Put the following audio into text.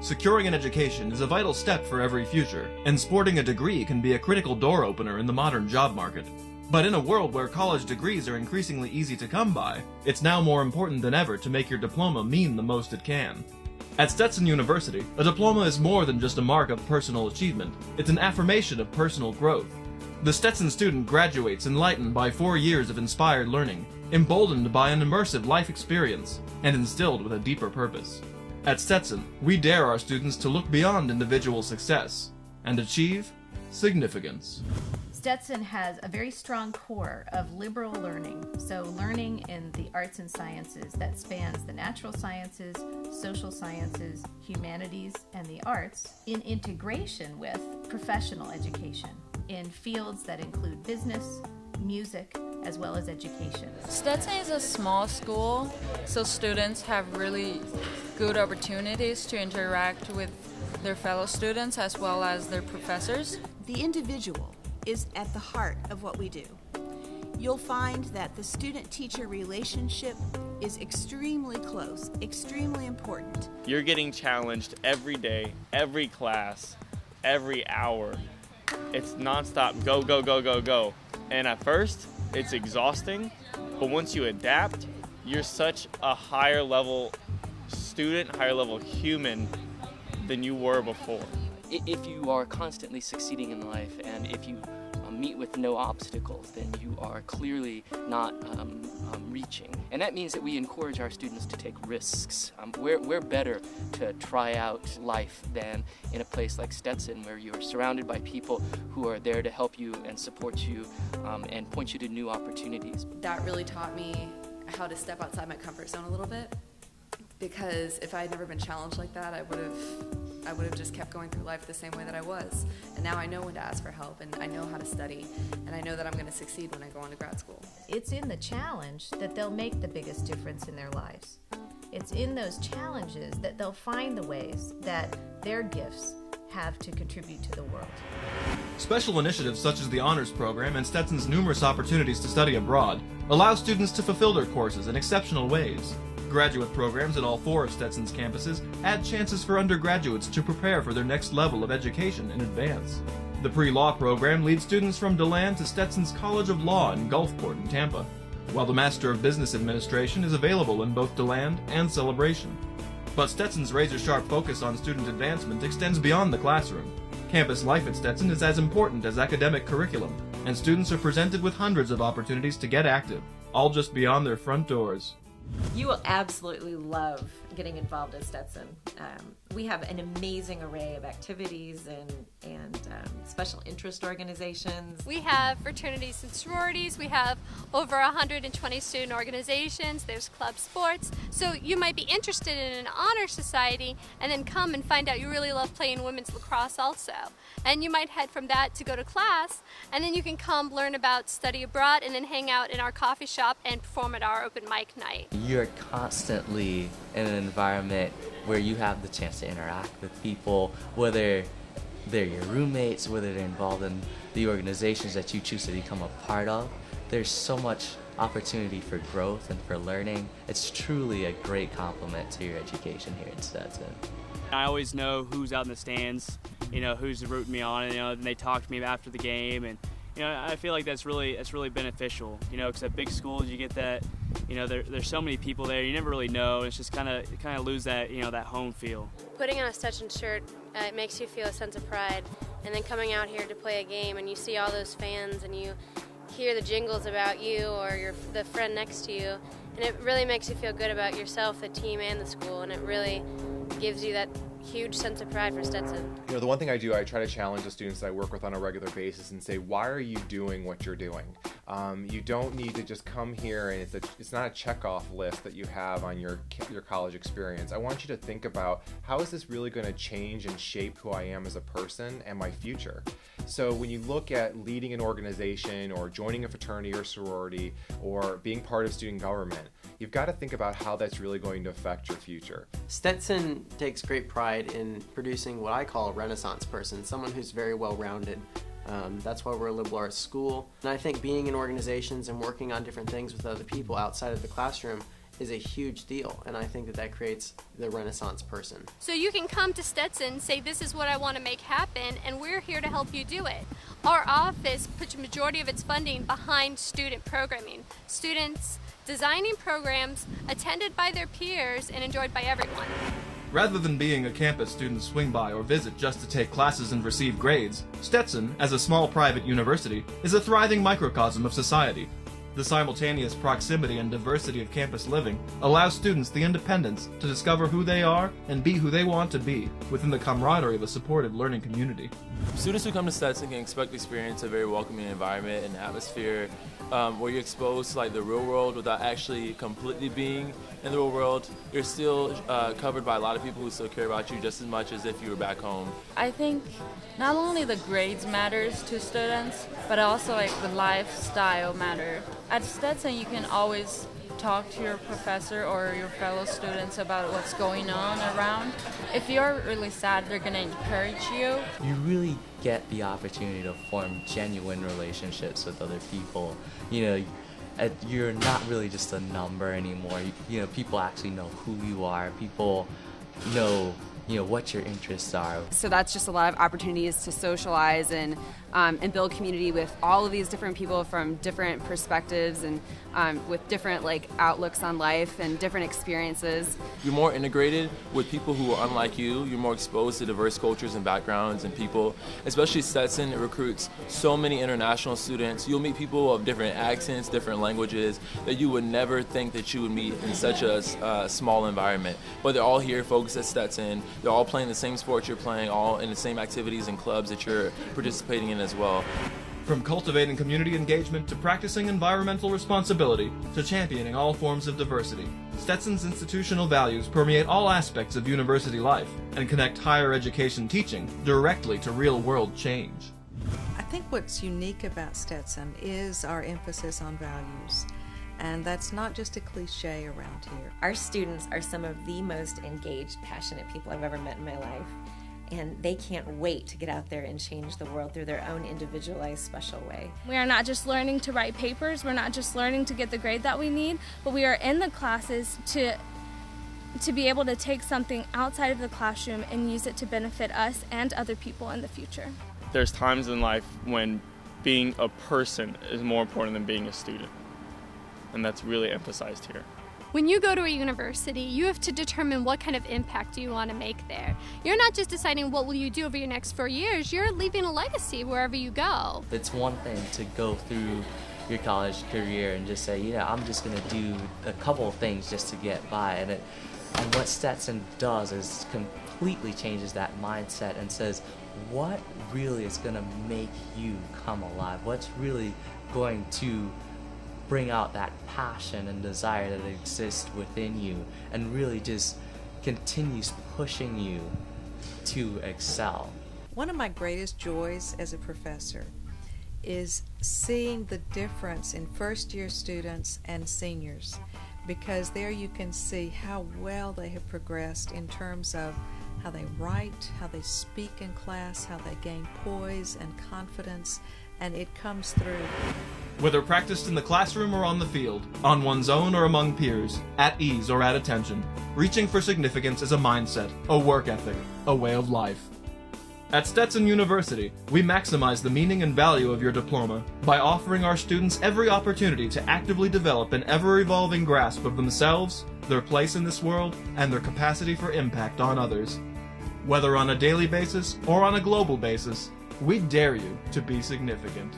Securing an education is a vital step for every future, and sporting a degree can be a critical door opener in the modern job market. But in a world where college degrees are increasingly easy to come by, it's now more important than ever to make your diploma mean the most it can. At Stetson University, a diploma is more than just a mark of personal achievement. It's an affirmation of personal growth. The Stetson student graduates enlightened by 4 years of inspired learning, emboldened by an immersive life experience, and instilled with a deeper purpose. At Stetson, we dare our students to look beyond individual success and achieve significance. Stetson has a very strong core of liberal learning, so learning in the arts and sciences that spans the natural sciences, social sciences, humanities, and the arts, in integration with professional education in fields that include business, music, as well as education. Stetson is a small school, so students have really good opportunities to interact with their fellow students as well as their professors. The individual is at the heart of what we do. You'll find that the student-teacher relationship is extremely close, extremely important. You're getting challenged every day, every class, every hour. It's nonstop, go, go, go, go, go. And at first, it's exhausting, but once you adapt, you're such a higher level student, higher level human than you were before. If you are constantly succeeding in life and if you meet with no obstacles, then you are clearly not reaching. And that means that we encourage our students to take risks. We're better to try out life than in a place like Stetson, where you're surrounded by people who are there to help you and support you and point you to new opportunities. That really taught me how to step outside my comfort zone a little bit, because if I had never been challenged like that, I would have just kept going through life the same way that I was. And now I know when to ask for help, and I know how to study, and I know that I'm going to succeed when I go on to grad school. It's in the challenge that they'll make the biggest difference in their lives. It's in those challenges that they'll find the ways that their gifts have to contribute to the world. Special initiatives such as the Honors Program and Stetson's numerous opportunities to study abroad allow students to fulfill their courses in exceptional ways. Graduate programs at all 4 of Stetson's campuses add chances for undergraduates to prepare for their next level of education in advance. The pre-law program leads students from DeLand to Stetson's College of Law in Gulfport in Tampa, while the Master of Business Administration is available in both DeLand and Celebration. But Stetson's razor-sharp focus on student advancement extends beyond the classroom. Campus life at Stetson is as important as academic curriculum, and students are presented with hundreds of opportunities to get active, all just beyond their front doors. You will absolutely love getting involved at Stetson. We have an amazing array of activities and special interest organizations. We have fraternities and sororities. We have over 120 student organizations. There's club sports. So you might be interested in an honor society and then come and find out you really love playing women's lacrosse also. And you might head from that to go to class, and then you can come learn about study abroad and then hang out in our coffee shop and perform at our open mic night. You're constantly in an environment where you have the chance to interact with people, whether they're your roommates, whether they're involved in the organizations that you choose to become a part of. There's so much opportunity for growth and for learning. It's truly a great complement to your education here at Stetson. I always know who's out in the stands, who's rooting me on, and they talk to me after the game, and I feel like that's really beneficial, because at big schools you get that, there's so many people there, you never really know. It's just kind of lose that, that home feel. Putting on a Stetson shirt, it makes you feel a sense of pride, and then coming out here to play a game and you see all those fans and you hear the jingles about you or the friend next to you, and it really makes you feel good about yourself, the team, and the school, and it really gives you that huge sense of pride for Stetson. The one thing I do, I try to challenge the students that I work with on a regular basis and say, why are you doing what you're doing? You don't need to just come here and it's not a checkoff list that you have on your college experience. I want you to think about, how is this really going to change and shape who I am as a person and my future? So when you look at leading an organization or joining a fraternity or sorority or being part of student government, you've got to think about how that's really going to affect your future. Stetson takes great pride in producing what I call a Renaissance person, someone who's very well-rounded. That's why we're a liberal arts school. And I think being in organizations and working on different things with other people outside of the classroom is a huge deal, and I think that that creates the Renaissance person. So you can come to Stetson, say this is what I want to make happen, and we're here to help you do it. Our office puts a majority of its funding behind student programming. Students designing programs attended by their peers and enjoyed by everyone. Rather than being a campus students swing by or visit just to take classes and receive grades, Stetson, as a small private university, is a thriving microcosm of society. The simultaneous proximity and diversity of campus living allows students the independence to discover who they are and be who they want to be within the camaraderie of a supportive learning community. Students who come to Stetson can expect to experience a very welcoming environment and atmosphere where you're exposed to like the real world without actually completely being in the real world. You're still covered by a lot of people who still care about you just as much as if you were back home. I think not only the grades matters to students, but also like the lifestyle matter. At Stetson, you can always talk to your professor or your fellow students about what's going on around. If you're really sad, they're going to encourage you. You really get the opportunity to form genuine relationships with other people. You know, you're not really just a number anymore. You know, people actually know who you are. People know, you know, what your interests are. So that's just a lot of opportunities to socialize and build community with all of these different people from different perspectives and with different like outlooks on life and different experiences. You're more integrated with people who are unlike you. You're more exposed to diverse cultures and backgrounds and people. Especially Stetson, it recruits so many international students. You'll meet people of different accents, different languages that you would never think that you would meet in such a small environment. But they're all here focused at Stetson. They're all playing the same sports you're playing, all in the same activities and clubs that you're participating in as well. From cultivating community engagement to practicing environmental responsibility to championing all forms of diversity, Stetson's institutional values permeate all aspects of university life and connect higher education teaching directly to real-world change. I think what's unique about Stetson is our emphasis on values. And that's not just a cliche around here. Our students are some of the most engaged, passionate people I've ever met in my life. And they can't wait to get out there and change the world through their own individualized, special way. We are not just learning to write papers, we're not just learning to get the grade that we need, but we are in the classes to be able to take something outside of the classroom and use it to benefit us and other people in the future. There's times in life when being a person is more important than being a student. And that's really emphasized here. When you go to a university, you have to determine what kind of impact you want to make there. You're not just deciding what will you do over your next 4 years, you're leaving a legacy wherever you go. It's one thing to go through your college career and just say, you know, I'm just going to do a couple of things just to get by. And what Stetson does is completely changes that mindset and says, what really is going to make you come alive? What's really going to bring out that passion and desire that exists within you and really just continues pushing you to excel. One of my greatest joys as a professor is seeing the difference in first-year students and seniors, because there you can see how well they have progressed in terms of how they write, how they speak in class, how they gain poise and confidence, and it comes through. Whether practiced in the classroom or on the field, on one's own or among peers, at ease or at attention, reaching for significance is a mindset, a work ethic, a way of life. At Stetson University, we maximize the meaning and value of your diploma by offering our students every opportunity to actively develop an ever-evolving grasp of themselves, their place in this world, and their capacity for impact on others. Whether on a daily basis or on a global basis, we dare you to be significant.